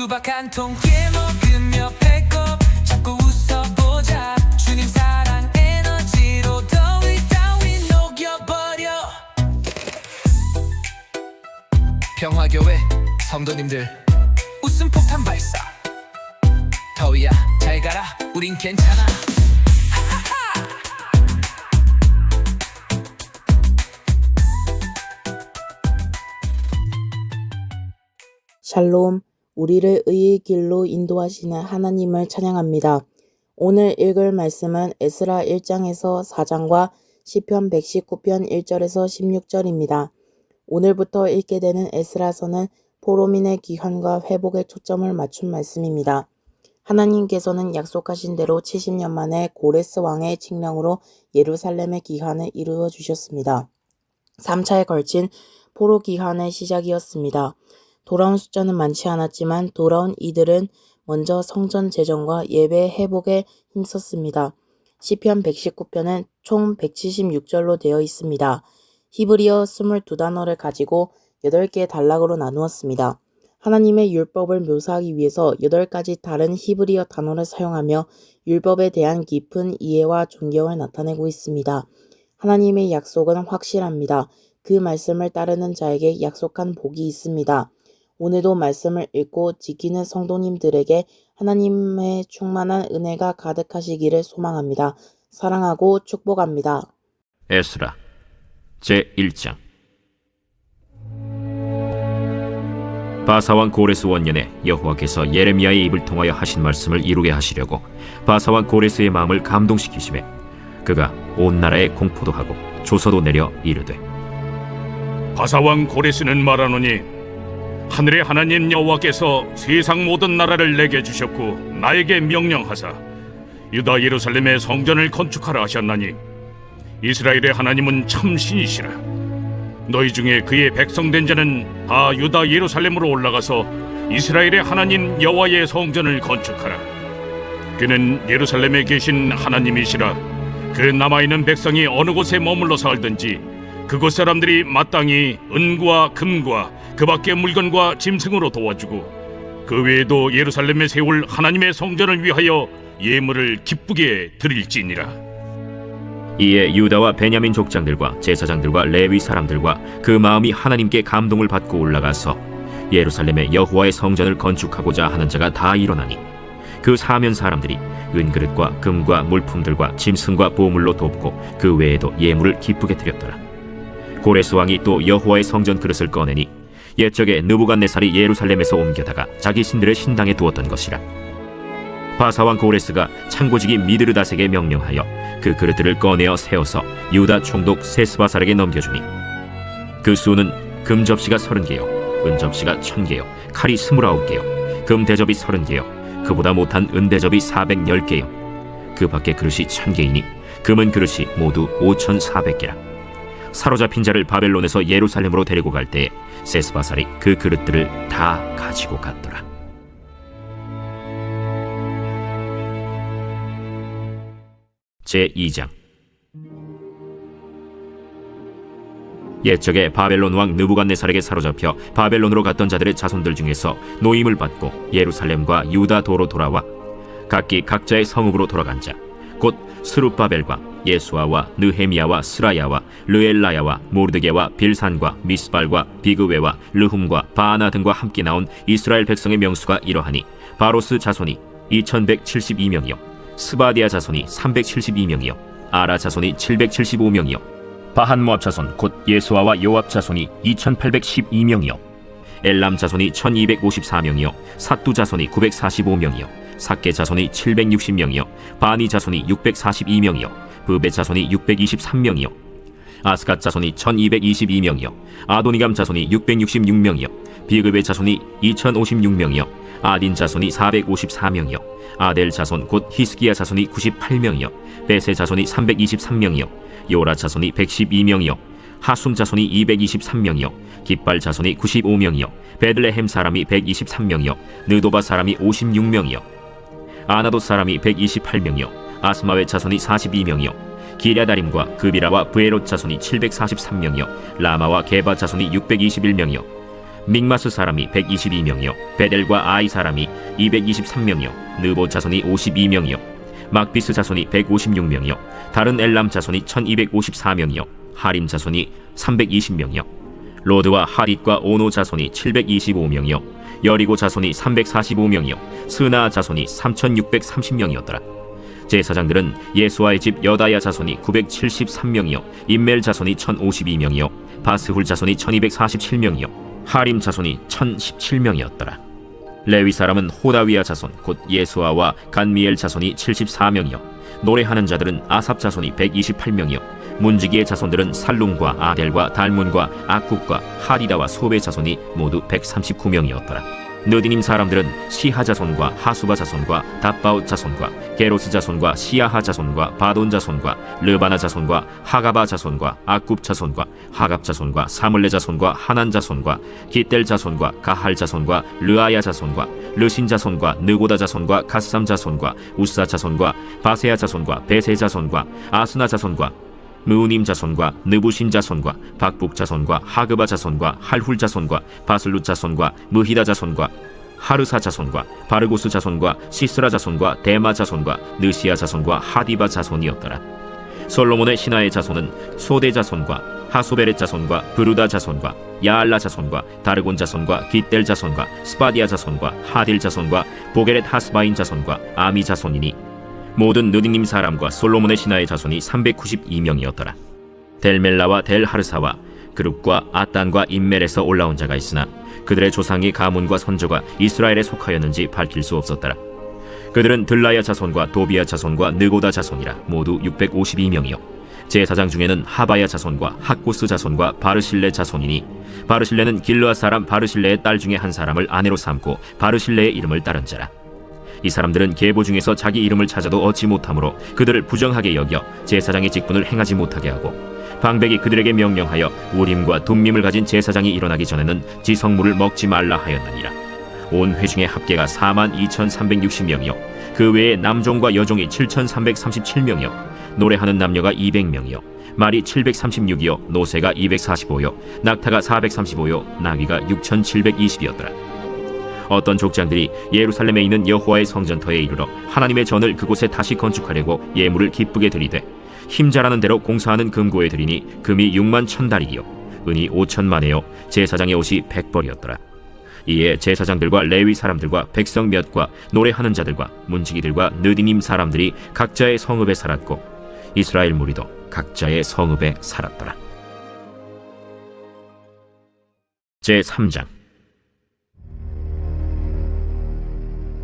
수박 한 통 깨먹으며 배꼽 잡고 웃어보자. 주님 사랑 에너지로 더위 따위 녹여버려. 평화교회 성도님들 웃음 폭탄 발사. 더위야 잘 가라 우린 괜찮아. 샬롬, 우리를 의의 길로 인도하시는 하나님을 찬양합니다. 오늘 읽을 말씀은 에스라 1장에서 4장과 시편 119편 1절에서 16절입니다. 오늘부터 읽게 되는 에스라서는 포로민의 귀환과 회복에 초점을 맞춘 말씀입니다. 하나님께서는 약속하신 대로 70년 만에 고레스 왕의 칙령으로 예루살렘의 귀환을 이루어 주셨습니다. 3차에 걸친 포로 귀환의 시작이었습니다. 돌아온 숫자는 많지 않았지만 돌아온 이들은 먼저 성전 재정과 예배 회복에 힘썼습니다. 시편 119편은 총 176절로 되어 있습니다. 히브리어 22단어를 가지고 8개의 단락으로 나누었습니다. 하나님의 율법을 묘사하기 위해서 8가지 다른 히브리어 단어를 사용하며 율법에 대한 깊은 이해와 존경을 나타내고 있습니다. 하나님의 약속은 확실합니다. 그 말씀을 따르는 자에게 약속한 복이 있습니다. 오늘도 말씀을 읽고 지키는 성도님들에게 하나님의 충만한 은혜가 가득하시기를 소망합니다. 사랑하고 축복합니다. 에스라 제1장. 바사왕 고레스 원년에 여호와께서 예레미야의 입을 통하여 하신 말씀을 이루게 하시려고 바사왕 고레스의 마음을 감동시키시매 그가 온 나라에 공포도 하고 조서도 내려 이르되, 바사왕 고레스는 말하노니 하늘의 하나님 여호와께서 세상 모든 나라를 내게 주셨고 나에게 명령하사 유다 예루살렘의 성전을 건축하라 하셨나니 이스라엘의 하나님은 참 신이시라. 너희 중에 그의 백성된 자는 다 유다 예루살렘으로 올라가서 이스라엘의 하나님 여호와의 성전을 건축하라. 그는 예루살렘에 계신 하나님이시라. 그 남아있는 백성이 어느 곳에 머물러 살든지 그곳 사람들이 마땅히 은과 금과 그 밖의 물건과 짐승으로 도와주고 그 외에도 예루살렘에 세울 하나님의 성전을 위하여 예물을 기쁘게 드릴지니라. 이에 유다와 베냐민 족장들과 제사장들과 레위 사람들과 그 마음이 하나님께 감동을 받고 올라가서 예루살렘에 여호와의 성전을 건축하고자 하는 자가 다 일어나니 그 사면 사람들이 은그릇과 금과 물품들과 짐승과 보물로 돕고 그 외에도 예물을 기쁘게 드렸더라. 고레스 왕이 또 여호와의 성전 그릇을 꺼내니 옛적에 느부갓네살이 예루살렘에서 옮겨다가 자기 신들의 신당에 두었던 것이라. 바사왕 고레스가 창고지기 미드르닷에게 명령하여 그 그릇들을 꺼내어 세워서 유다 총독 세스바살에게 넘겨주니 그 수는 금 접시가 30개요 은 접시가 1000개요 칼이 29개요 금 대접이 30개요 그보다 못한 은 대접이 410개요 그 밖에 그릇이 1000개이니 금은 그릇이 모두 5400개라. 사로잡힌 자를 바벨론에서 예루살렘으로 데리고 갈 때에 세스바살이 그 그릇들을 다 가지고 갔더라. 제2장. 옛적에 바벨론 왕 느부갓네살에게 사로잡혀 바벨론으로 갔던 자들의 자손들 중에서 노임을 받고 예루살렘과 유다 도로 돌아와 각기 각자의 성읍으로 돌아간 자 곧 스룹바벨과 예수아와 느헤미야와 스라야와 르엘라야와 모르드게와 빌산과 미스발과 비그웨와 르훔과 바아나 등과 함께 나온 이스라엘 백성의 명수가 이러하니 바로스 자손이 2172명이요 스바디아 자손이 372명이요 아라 자손이 775명이요 바한모압 자손 곧 예수아와 요압 자손이 2812명이요 엘람 자손이 1254명이요 삿두 자손이 945명이요 삭게 자손이 760명이요 바니 자손이 642명이요 브베 자손이 623명이요 아스갓 자손이 1222명이요 아도니감 자손이 666명이요 비그베 자손이 2056명이요 아딘 자손이 454명이요 아델 자손 곧 히스기야 자손이 98명이요 베세 자손이 323명이요 요라 자손이 112명이요 하숨 자손이 223명이요 깃발 자손이 95명이요 베들레헴 사람이 123명이요 느도바 사람이 56명이요 아나도 사람이 128명이요 아스마웨 자손이 42명이요 기랴다림과 그비라와 브에롯 자손이 743명이요 라마와 게바 자손이 621명이요 믹마스 사람이 122명이요 베델과 아이 사람이 223명이요 느보 자손이 52명이요 막비스 자손이 156명이요 다른 엘람 자손이 1254명이요 하림 자손이 320명이요 로드와 하릿과 오노 자손이 725명이요 여리고 자손이 345명이요 스나 자손이 3630명이었더라. 제사장들은 예수아의 집 여다야 자손이 973명이요 임멜 자손이 1052명이요 바스훌 자손이 1247명이요 하림 자손이 1017명이었더라. 레위 사람은 호다위아 자손 곧 예수아와 간미엘 자손이 74명이요 노래하는 자들은 아삽 자손이 128명이요 문지기의 자손들은 살룸과 아델과 달문과 아쿡과 하리다와 소베 자손이 모두 139명이었더라. 느디님 사람들은 시하 자손과 하수바 자손과 답바웃 자손과 게로스 자손과 시야하 자손과 바돈 자손과 르바나 자손과 하가바 자손과 아굽 자손과 하갑 자손과 사물레 자손과 하난 자손과 기델 자손과 가할 자손과 르아야 자손과 르신 자손과 느고다 자손과 가삼 자손과 우사 자손과 바세야 자손과 베세 자손과 아스나 자손과 무님 자손과 느부신 자손과 박북 자손과 하그바 자손과 할훌 자손과 바슬루 자손과 무히다 자손과 하르사 자손과 바르고스 자손과 시스라 자손과 데마 자손과 느시아 자손과 하디바 자손이었더라. 솔로몬의 신하의 자손은 소대 자손과 하소베렛 자손과 브루다 자손과 야알라 자손과 다르곤 자손과 기델 자손과 스파디아 자손과 하딜 자손과 보게렛 하스바인 자손과 아미 자손이니 모든 느디님 사람과 솔로몬의 신하의 자손이 392명이었더라. 델멜라와 델하르사와 그룹과 아단과 임멜에서 올라온 자가 있으나 그들의 조상이 가문과 선조가 이스라엘에 속하였는지 밝힐 수 없었더라. 그들은 들라야 자손과 도비야 자손과 느고다 자손이라 모두 652명이요 제사장 중에는 하바야 자손과 학고스 자손과 바르실레 자손이니 바르실레는 길르앗 사람 바르실레의 딸 중에 한 사람을 아내로 삼고 바르실레의 이름을 따른 자라. 이 사람들은 계보 중에서 자기 이름을 찾아도 얻지 못하므로 그들을 부정하게 여겨 제사장의 직분을 행하지 못하게 하고 방백이 그들에게 명령하여 우림과 둠밈을 가진 제사장이 일어나기 전에는 지성물을 먹지 말라 하였느니라. 온 회중의 합계가 42,360명이요 그 외에 남종과 여종이 7,337명이요 노래하는 남녀가 200명이요 말이 736이요 노새가 245요 낙타가 435요 나귀가 6,720이었더라. 어떤 족장들이 예루살렘에 있는 여호와의 성전터에 이르러 하나님의 전을 그곳에 다시 건축하려고 예물을 기쁘게 드리되 힘자라는 대로 공사하는 금고에 드리니 금이 6만 1,000달이요 은이 5천만에요 제사장의 옷이 100벌이었더라. 이에 제사장들과 레위 사람들과 백성 몇과 노래하는 자들과 문지기들과 느디님 사람들이 각자의 성읍에 살았고 이스라엘 무리도 각자의 성읍에 살았더라. 제3장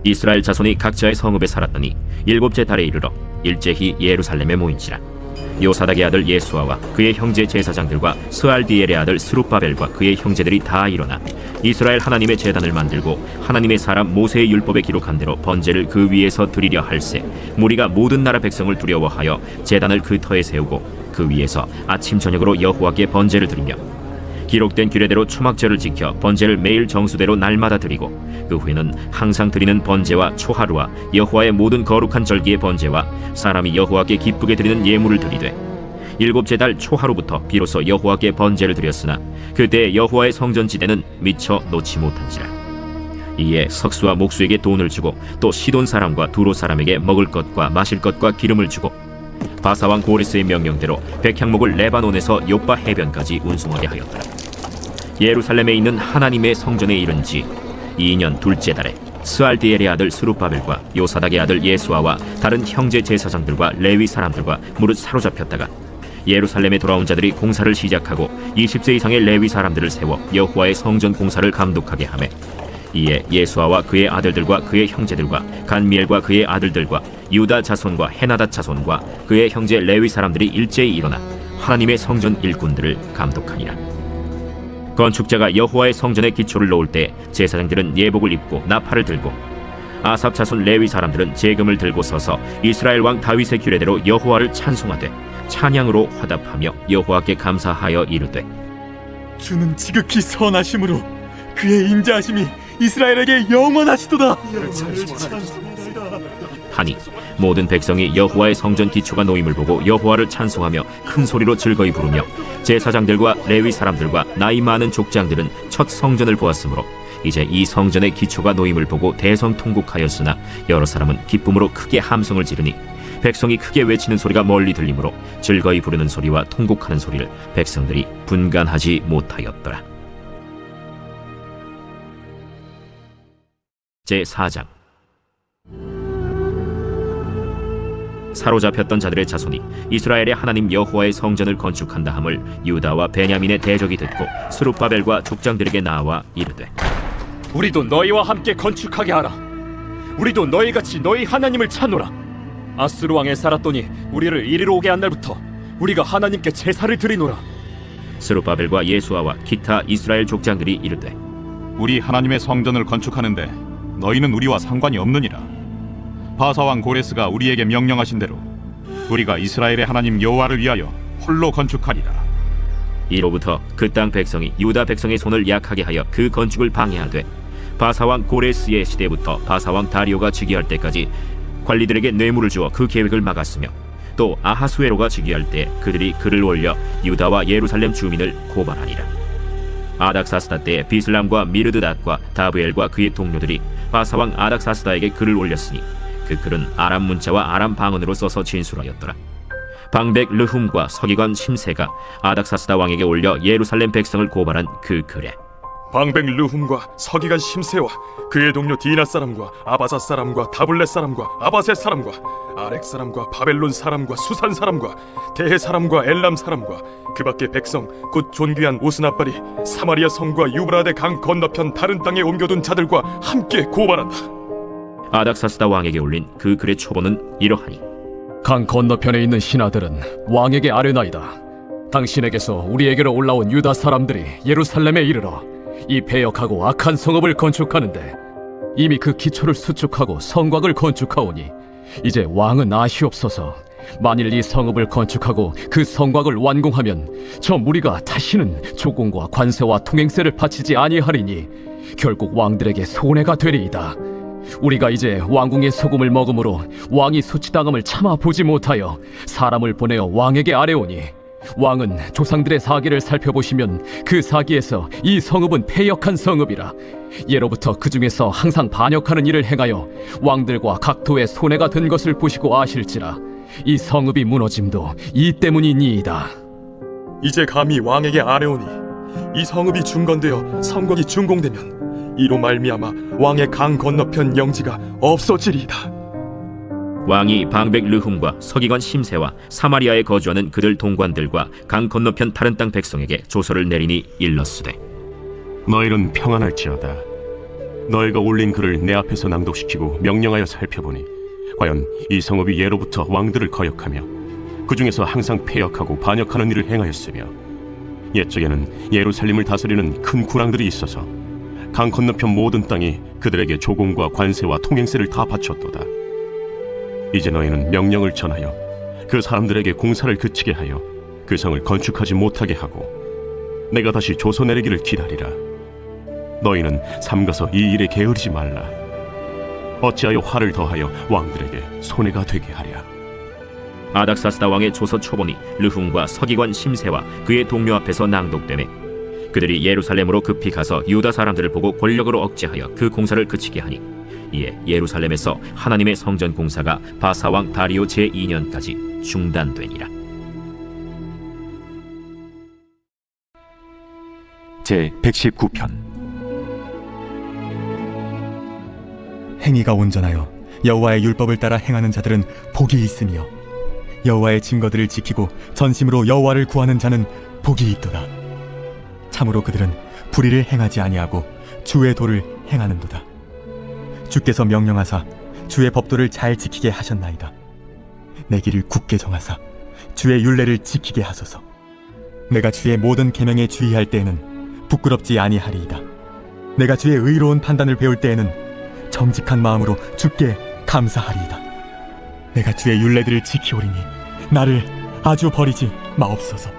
이스라엘 자손이 각자의 성읍에 살았더니 7째 달에 이르러 일제히 예루살렘에 모인지라. 요사닥의 아들 예수아와 그의 형제 제사장들과 스알디엘의 아들 스룹바벨과 그의 형제들이 다 일어나 이스라엘 하나님의 제단을 만들고 하나님의 사람 모세의 율법에 기록한 대로 번제를 그 위에서 드리려 할세 무리가 모든 나라 백성을 두려워하여 제단을 그 터에 세우고 그 위에서 아침 저녁으로 여호와께 번제를 드리며 기록된 규례대로 초막절을 지켜 번제를 매일 정수대로 날마다 드리고 그 후에는 항상 드리는 번제와 초하루와 여호와의 모든 거룩한 절기의 번제와 사람이 여호와께 기쁘게 드리는 예물을 드리되 7째 달 초하루부터 비로소 여호와께 번제를 드렸으나 그때 여호와의 성전지대는 미처 놓지 못한지라. 이에 석수와 목수에게 돈을 주고 또 시돈 사람과 두로 사람에게 먹을 것과 마실 것과 기름을 주고 바사왕 고레스의 명령대로 백향목을 레바논에서 요빠 해변까지 운송하게 하였더라. 예루살렘에 있는 하나님의 성전에 이른 지 2년 둘째 달에 스알디엘의 아들 스룹바벨과 요사닥의 아들 예수아와 다른 형제 제사장들과 레위 사람들과 무릇 사로잡혔다가 예루살렘에 돌아온 자들이 공사를 시작하고 20세 이상의 레위 사람들을 세워 여호와의 성전 공사를 감독하게 하매 이에 예수아와 그의 아들들과 그의 형제들과 간미엘과 그의 아들들과 유다 자손과 헤나닷 자손과 그의 형제 레위 사람들이 일제히 일어나 하나님의 성전 일꾼들을 감독하니라. 건축자가 여호와의 성전에 기초를 놓을 때 제사장들은 예복을 입고 나팔을 들고 아삽 자손 레위 사람들은 제금을 들고 서서 이스라엘 왕 다윗의 규례대로 여호와를 찬송하되 찬양으로 화답하며 여호와께 감사하여 이르되 주는 지극히 선하심으로 그의 인자하심이 이스라엘에게 영원하시도다. 하니 모든 백성이 여호와의 성전 기초가 놓임을 보고 여호와를 찬송하며 큰 소리로 즐거이 부르며 제사장들과 레위 사람들과 나이 많은 족장들은 첫 성전을 보았으므로 이제 이 성전의 기초가 놓임을 보고 대성통곡하였으나 여러 사람은 기쁨으로 크게 함성을 지르니 백성이 크게 외치는 소리가 멀리 들리므로 즐거이 부르는 소리와 통곡하는 소리를 백성들이 분간하지 못하였더라. 제4장. 사로잡혔던 자들의 자손이 이스라엘의 하나님 여호와의 성전을 건축한다 함을 유다와 베냐민의 대적이 듣고 스룹바벨과 족장들에게 나와 이르되, 우리도 너희와 함께 건축하게 하라. 우리도 너희같이 너희 하나님을 찾노라. 아스루 왕에 살았더니 우리를 이리로 오게 한 날부터 우리가 하나님께 제사를 드리노라. 스룹바벨과 예수아와 기타 이스라엘 족장들이 이르되, 우리 하나님의 성전을 건축하는데 너희는 우리와 상관이 없느니라. 바사왕 고레스가 우리에게 명령하신 대로 우리가 이스라엘의 하나님 여호와를 위하여 홀로 건축하리라. 이로부터 그 땅 백성이 유다 백성의 손을 약하게 하여 그 건축을 방해하되 바사왕 고레스의 시대부터 바사왕 다리오가 즉위할 때까지 관리들에게 뇌물을 주어 그 계획을 막았으며 또 아하수에로가 즉위할 때 그들이 글을 올려 유다와 예루살렘 주민을 고발하니라. 아닥사스다 때 비슬람과 미르드닷과 다브엘과 그의 동료들이 바사왕 아닥사스다에게 글을 올렸으니 그 글은 아람 문자와 아람 방언으로 써서 진술하였더라. 방백 르훔과 서기관 심세가 아닥사스다 왕에게 올려 예루살렘 백성을 고발한 그 글에, 방백 르훔과 서기관 심세와 그의 동료 디나 사람과 아바사 사람과 다블렛 사람과 아바셋 사람과 아렉 사람과 바벨론 사람과 수산 사람과 대해 사람과 엘람 사람과 그 밖의 백성 곧 존귀한 오스나발이 사마리아 성과 유브라데 강 건너편 다른 땅에 옮겨둔 자들과 함께 고발한다. 아닥사스다 왕에게 올린 그 글의 초본은 이러하니, 강 건너편에 있는 신하들은 왕에게 아뢰나이다. 당신에게서 우리에게로 올라온 유다 사람들이 예루살렘에 이르러 이 배역하고 악한 성읍을 건축하는데 이미 그 기초를 수축하고 성곽을 건축하오니 이제 왕은 아시옵소서. 만일 이 성읍을 건축하고 그 성곽을 완공하면 저 무리가 다시는 조공과 관세와 통행세를 바치지 아니하리니 결국 왕들에게 손해가 되리이다. 우리가 이제 왕궁의 소금을 먹음으로 왕이 수치당함을 참아 보지 못하여 사람을 보내어 왕에게 아뢰오니 왕은 조상들의 사기를 살펴보시면 그 사기에서 이 성읍은 패역한 성읍이라. 예로부터 그 중에서 항상 반역하는 일을 행하여 왕들과 각 도에 손해가 된 것을 보시고 아실지라. 이 성읍이 무너짐도 이 때문이니이다. 이제 감히 왕에게 아뢰오니 이 성읍이 중건되어 성곽이 준공되면 이로 말미암아 왕의 강 건너편 영지가 없어지리이다. 왕이 방백 르훔과 서기관 심세와 사마리아에 거주하는 그들 동관들과 강 건너편 다른 땅 백성에게 조서를 내리니 일렀으되, 너희는 평안할지어다. 너희가 올린 글을 내 앞에서 낭독시키고 명령하여 살펴보니 과연 이 성읍이 예로부터 왕들을 거역하며 그 중에서 항상 패역하고 반역하는 일을 행하였으며 옛적에는 예루살렘을 다스리는 큰 군왕들이 있어서 강 건너편 모든 땅이 그들에게 조공과 관세와 통행세를 다 바쳤도다. 이제 너희는 명령을 전하여 그 사람들에게 공사를 그치게 하여 그 성을 건축하지 못하게 하고 내가 다시 조서 내리기를 기다리라. 너희는 삼가서 이 일에 게으르지 말라. 어찌하여 화를 더하여 왕들에게 손해가 되게 하랴. 아닥사스다 왕의 조서 초본이 르훔과 서기관 심세와 그의 동료 앞에서 낭독되매 그들이 예루살렘으로 급히 가서 유다 사람들을 보고 권력으로 억제하여 그 공사를 그치게 하니 이에 예루살렘에서 하나님의 성전 공사가 바사왕 다리오 제2년까지 중단되니라. 제 119편. 행위가 온전하여 여호와의 율법을 따라 행하는 자들은 복이 있으며 여호와의 증거들을 지키고 전심으로 여호와를 구하는 자는 복이 있도다. 참으로 그들은 불의를 행하지 아니하고 주의 도를 행하는도다. 주께서 명령하사 주의 법도를 잘 지키게 하셨나이다. 내 길을 굳게 정하사 주의 율례를 지키게 하소서. 내가 주의 모든 계명에 주의할 때에는 부끄럽지 아니하리이다. 내가 주의 의로운 판단을 배울 때에는 정직한 마음으로 주께 감사하리이다. 내가 주의 율례들을 지키오리니 나를 아주 버리지 마옵소서.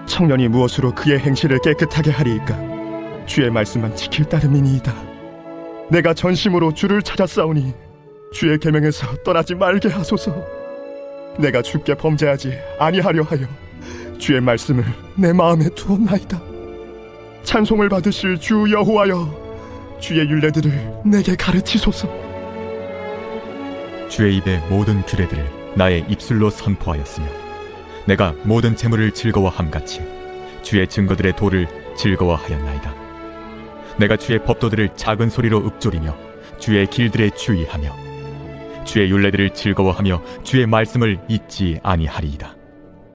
청년이 무엇으로 그의 행실을 깨끗하게 하리이까? 주의 말씀만 지킬 따름이니이다. 내가 전심으로 주를 찾았사오니 주의 계명에서 떠나지 말게 하소서. 내가 주께 범죄하지 아니하려 하여 주의 말씀을 내 마음에 두었나이다. 찬송을 받으실 주 여호와여, 주의 율례들을 내게 가르치소서. 주의 입의 모든 규례들을 나의 입술로 선포하였으며 내가 모든 재물을 즐거워함같이 주의 증거들의 도를 즐거워하였나이다. 내가 주의 법도들을 작은 소리로 읊조리며 주의 길들에 주의하며 주의 율례들을 즐거워하며 주의 말씀을 잊지 아니하리이다.